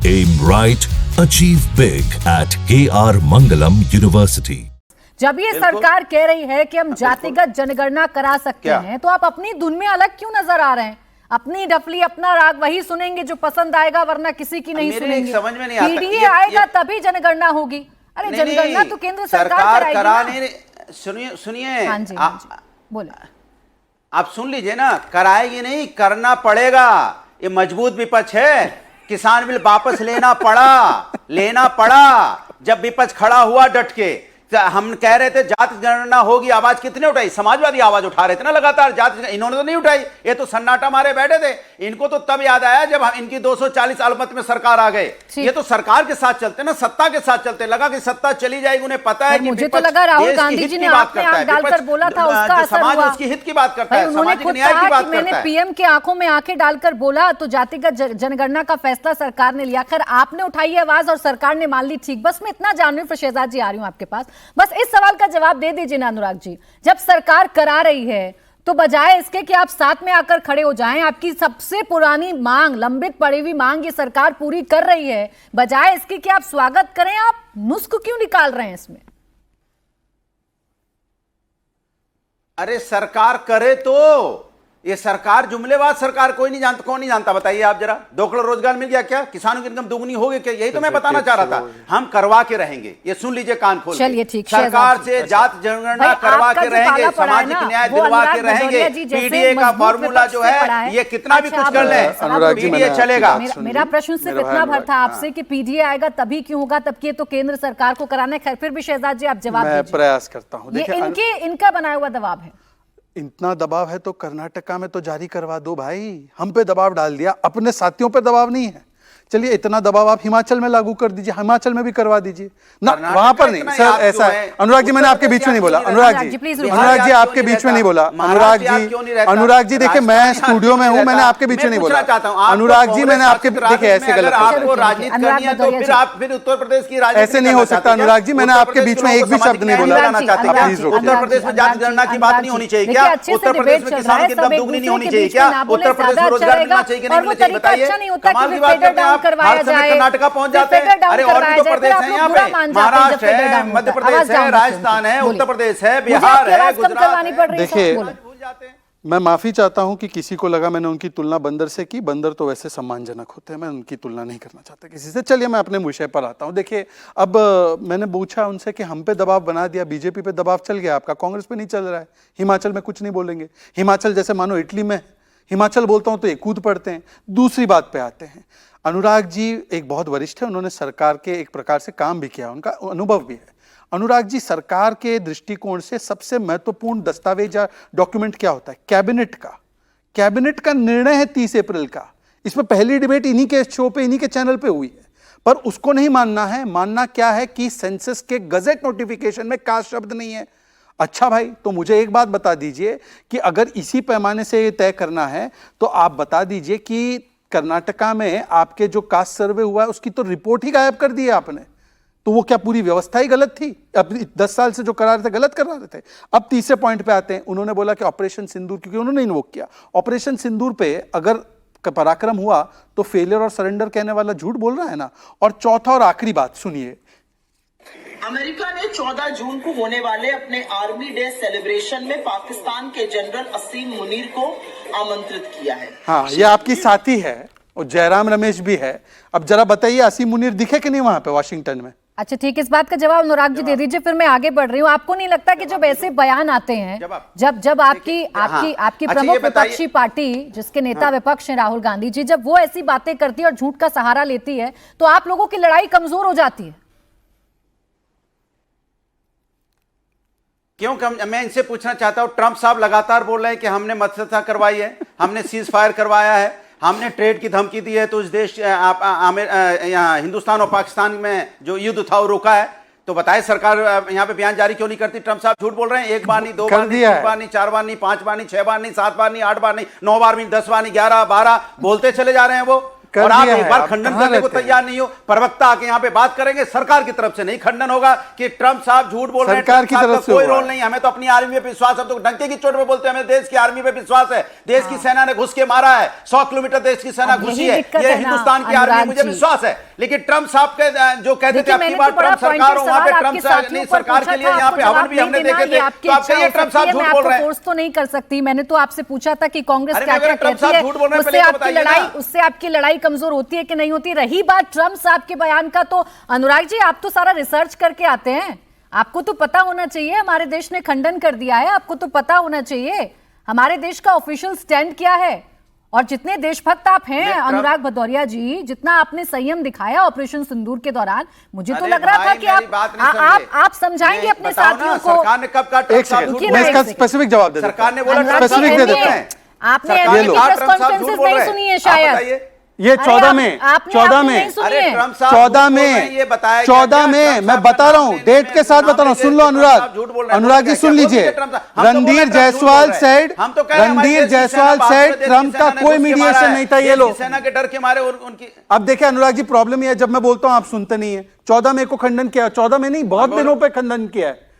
Aim right, achieve big at KR Mangalam University. जब ये सरकार कह रही है कि हम जातिगत जनगणना करा सकते हैं, तो आप अपनी धुन में अलग क्यों नजर आ रहे हैं? अपनी डफली, अपना राग वही सुनेंगे जो पसंद आएगा, वरना किसी की नहीं सुनेंगे। समझ में नहीं आता। पीडीए आएगा तभी जनगणना होगी। अरे जनगणना तो केंद्र सरकार कराएगी। सुनिए, हाँ जी, हाँ जी, बोले। आप सुन लीजिए ना, कराएगी नहीं, करना पड़ेगा। ये मजबूत विपक्ष है। किसान बिल वापस लेना पड़ा जब विपक्ष खड़ा हुआ डट के। हम कह रहे थे जाति जनगणना होगी, आवाज कितने उठाई? समाजवादी आवाज उठा रहे थे ना लगातार। जाति इन्होंने तो नहीं उठाई, ये तो सन्नाटा मारे बैठे थे। इनको तो तब याद आया जब इनकी 240 अल्पमत में सरकार आ गए। ये तो सरकार के साथ चलते ना, सत्ता के साथ चलते। लगा कि सत्ता चली जाएगी, उन्हें पता है कि मुझे तो लगा राहुल गांधी जी ने आपने आंख डालकर बोला था, उसका असर हुआ। उसकी हित की बात करता है, सामाजिक न्याय की बात करता है। मैंने पीएम के आंखों में आंखें डालकर बोला तो जातिगत जनगणना का फैसला सरकार ने लिया। खैर आपने उठाई आवाज और सरकार ने मान ली, ठीक। बस मैं इतना जान रही हूँ, शहजाद जी आ रही हूँ आपके पास, बस इस सवाल का जवाब दे दीजिए ना अनुराग जी। जब सरकार करा रही है तो बजाय इसके कि आप साथ में आकर खड़े हो जाएं, आपकी सबसे पुरानी मांग, लंबित पड़ी हुई मांग ये सरकार पूरी कर रही है, बजाय इसके कि आप स्वागत करें, आप नुस्ख क्यों निकाल रहे हैं इसमें? अरे सरकार करे तो, ये सरकार जुमलेबाज सरकार, कोई नहीं जानता। कौन नहीं जानता बताइए आप जरा? 2 करोड़ रोजगार मिल गया क्या? किसानों की इनकम दुगनी हो गई क्या? यही तो मैं बताना चाह रहा था। हम करवा के रहेंगे, ये सुन लीजिए कान खोल। चलिए ठीक, सरकार से जाति जनगणना करवा के रहेंगे, सामाजिक न्याय दिलवा के रहेंगे। पीडीए का फॉर्मूला जो है, ये कितना भी कुछ कर ले, पीडीए चलेगा। मेरा प्रश्न सिर्फ इतना भर था आपसे कि पीडीए आएगा तभी क्यों होगा, तब कि तो केंद्र सरकार को कराना है। खैर फिर भी शहजाद जी आप जवाब दीजिए। प्रयास करता हूँ। ये इनका बनाया हुआ दबाव है। इतना दबाव है तो कर्नाटका में तो जारी करवा दो भाई। हम पे दबाव डाल दिया, अपने साथियों पे दबाव नहीं है। चलिए इतना दबाव आप हिमाचल में लागू कर दीजिए, हिमाचल में भी करवा दीजिए ना, वहां पर नहीं। सर ऐसा है, अनुराग जी मैंने आपके बीच में नहीं बोला। अनुराग जी आपके बीच में नहीं बोला। अनुराग जी देखिए मैं स्टूडियो में हूँ, मैंने आपके बीच में नहीं बोला। अनुराग जी मैंने आपके, देखिए ऐसे गलत, आपको राजनीति करनी है तो फिर आप उत्तर प्रदेश की राजनीति ऐसे नहीं हो सकता। अनुराग जी मैंने आपके बीच में एक भी शब्द नहीं बोला। उत्तर प्रदेश में जाति जनगणना की बात नहीं होनी चाहिए क्या? उत्तर प्रदेश में किसानों की इनकम दुगनी नहीं होनी चाहिए क्या? उत्तर प्रदेश में रोजगार मिलना चाहिए कि नहीं मिलना चाहिए? बताइए, कमाल की बात करते हैं आप। करवाया जाए, कर्नाटका पहुंच जाते हैं। अरे और भी तो प्रदेश हैं यहाँ पे, महाराष्ट्र है, मध्य प्रदेश है, राजस्थान है, उत्तर प्रदेश है, बिहार है, गुजरात है। देखिए मैं माफी चाहता हूं कि किसी को लगा मैंने उनकी तुलना बंदर से की। बंदर तो वैसे सम्मानजनक होते हैं, मैं उनकी तुलना नहीं करना चाहता किसी से। चलिए मैं अपने विषय पर आता हूं। देखिए अब मैंने पूछा उनसे कि हम पे दबाव बना दिया, बीजेपी पे दबाव चल गया आपका, कांग्रेस पे नहीं चल रहा है। हिमाचल में कुछ नहीं बोलेंगे, हिमाचल जैसे मानो इटली में, हिमाचल बोलता हूं तो ये कूद पड़ते हैं। दूसरी बात पे आते हैं, अनुराग जी एक बहुत वरिष्ठ है, उन्होंने सरकार के एक प्रकार से काम भी किया, उनका अनुभव भी है। अनुराग जी सरकार के दृष्टिकोण से सबसे महत्वपूर्ण दस्तावेज या डॉक्यूमेंट क्या होता है? कैबिनेट का निर्णय है 30 अप्रैल का। इसमें पहली डिबेट इन्हीं के शो पे, इन्हीं के चैनल पे हुई है, पर उसको नहीं मानना है। मानना क्या है कि सेंसस के गजेट नोटिफिकेशन में कास्ट शब्द नहीं है। अच्छा भाई, तो मुझे एक बात बता दीजिए कि अगर इसी पैमाने से ये तय करना है तो आप बता दीजिए कि कर्नाटका में आपके जो कास्ट सर्वे हुआ है उसकी तो रिपोर्ट ही गायब कर दी है आपने। तो वो क्या पूरी व्यवस्था ही गलत थी? अब 10 साल से जो करा रहे थे गलत करा रहे थे। अब तीसरे पॉइंट पे आते हैं, उन्होंने बोला कि ऑपरेशन सिंदूर, क्योंकि उन्होंने इन्वोक किया ऑपरेशन सिंदूर पे अगर पराक्रम हुआ तो फेलियर और सरेंडर कहने वाला झूठ बोल रहा है ना। और चौथा और आखिरी बात सुनिए, अमेरिका ने 14 जून को होने वाले अपने आर्मी डे सेलिब्रेशन में पाकिस्तान के जनरल असीम मुनीर को आमंत्रित किया है। हाँ, ये आपकी साथी है और जयराम रमेश भी है। अब जरा बताइए असीम मुनीर दिखे कि नहीं वहां पे वाशिंगटन में? अच्छा ठीक, इस बात का जवाब अनुराग जी दे दीजिए, फिर मैं आगे बढ़ रही हूँ। आपको नहीं लगता कि जब ऐसे बयान आते हैं, जब आपकी प्रमुख विपक्षी पार्टी जिसके नेता विपक्ष हैं राहुल गांधी जी, जब वो ऐसी बातें करती है और झूठ का सहारा लेती है तो आप लोगों की लड़ाई कमजोर हो जाती है? क्यों मैं इनसे पूछना चाहता हूं, ट्रंप साहब लगातार बोल रहे हैं कि हमने मध्यस्थता करवाई है, हमने सीज फायर करवाया है, हमने ट्रेड की धमकी दी है, तो उस देश हिंदुस्तान और पाकिस्तान में जो युद्ध था वो रोका है। तो बताए सरकार यहाँ पे बयान जारी क्यों नहीं करती? ट्रंप साहब झूठ बोल रहे हैं। 1 बार नहीं, 2 बार नहीं, 3 बार नहीं, 4 बार नहीं, 5 बार नहीं, 6 बार नहीं, 7 बार नहीं, 8 बार नहीं, 9 बार नहीं, 10 बार नहीं, 11, 12 बोलते चले जा रहे हैं। वो कर और आप दिया एक है, बार आप खंडन कहाँ करने को रहते हैं? तैयार नहीं हो। प्रवक्ता आके यहाँ पे बात करेंगे, सरकार की तरफ से नहीं खंडन होगा कि ट्रंप साहब झूठ बोल रहे हैं, सरकार की ट्रंप साहब तरफ का से कोई हुआ रोल है। नहीं, हमें तो अपनी आर्मी पे विश्वास है। हम तो डंके की चोट पे बोलते हैं हमें देश की आर्मी पे विश्वास है, देश की सेना ने घुस के मारा है, 100 किलोमीटर देश की सेना अब घुसी यही है, दिक्कत ये है ना, हिंदुस्तान की आर्मी, अनुराग मुझे जी। विश्वास है। लेकिन ट्रंप साहब के जो कहते थे देखिए, आपकी मैंने बार तो बड़ा ट्रंप सरकार हो, पॉइंटेड वहां पे सवाल ट्रंप आपके साहब साथियों नहीं, पर सरकार पूछा के लिए था, यहाँ आपको पे हवन जवाब भी नहीं हमने देना, देखे ये थे। आपकी तो आप इच्छा कहिए हो ट्रंप सकती साहब है, झूठ मैं बोल आपको रहे हैं। फोर्स तो नहीं कर सकती। मैंने तो आपसे पूछा था कि कांग्रेस अरे क्या मगर क्या ट्रंप कहती साहब है, झूठ बोल रहे हैं, उससे पहले तो आपकी बताइए लड़ाई ना। उससे आपकी लड़ाई कमजोर होती है कि नहीं होती। रही बात ट्रंप साहब के बयान का, तो अनुराग जी आप तो सारा रिसर्च करके आते हैं, आपको तो पता होना चाहिए हमारे देश ने खंडन कर दिया है, आपको तो पता होना चाहिए हमारे देश का ऑफिशियल स्टैंड क्या है। और जितने देशभक्त आप हैं अनुराग भदौरिया जी, जितना आपने संयम दिखाया ऑपरेशन सिंदूर के दौरान, मुझे तो अरे लग रहा था भाई, कि मेरी बात नहीं समझे। आप समझाएंगे नहीं, अपने बताओ ना, साथियों को। सरकार ने कब कहा ट्रंप एक साहब सेकंड, झूठ रुकिए बोल ना, मैं रहे एक हैं? इसका स्पेसिफिक जवाब दे देता सरकार ने बोला अनुराग ट्रंप जी, साहब स्पेसिफिक दे झूठ बोल देता रहे हूं। हैं। आपने सरकार ने एनडीए कहा की प्रेस ट्रंप साहब झूठ कॉन्फ्रेंसेस बोल नहीं रहे हैं। सुनी है आप शायद। बताइए। ये अरे 14 आप- में आपने 14 नहीं में सुनी अरे है। ट्रंप साहब 14 झूठ बोल रहे हैं, में ये बताया 14 गया, में ट्रंप मैं साहब बता रहा हूं, नाम डेट लेने के साथ नाम बता रहा हूं, लेके सुन लो ट्रंप साहब अनुराग, झूठ बोल रहे हैं। अनुराग जी क्या सुन बोल रहे लीजिए। हैं ट्रंप साहब? हम तो बोल रहे रणधीर हैं ट्रंप झूठ बोल जायसवाल रहे हैं। सेड, हम तो कह रहे हैं हमारी रणधीर देश की सेना, जायसवाल भारतीय सेड देश की ट्रंप का सेना ने कोई घुस के मारा मीडिएशन है। नहीं था। ये देश लो, की सेना के डर के मारे उनकी अब देखिए अनुराग जी, प्रॉब्लम ये है जब मैं बोलता हूं आप सुनते नहीं है। 14 मई को खंडन किया, 14 में नहीं, बहुत दिनों पे खंडन किया है।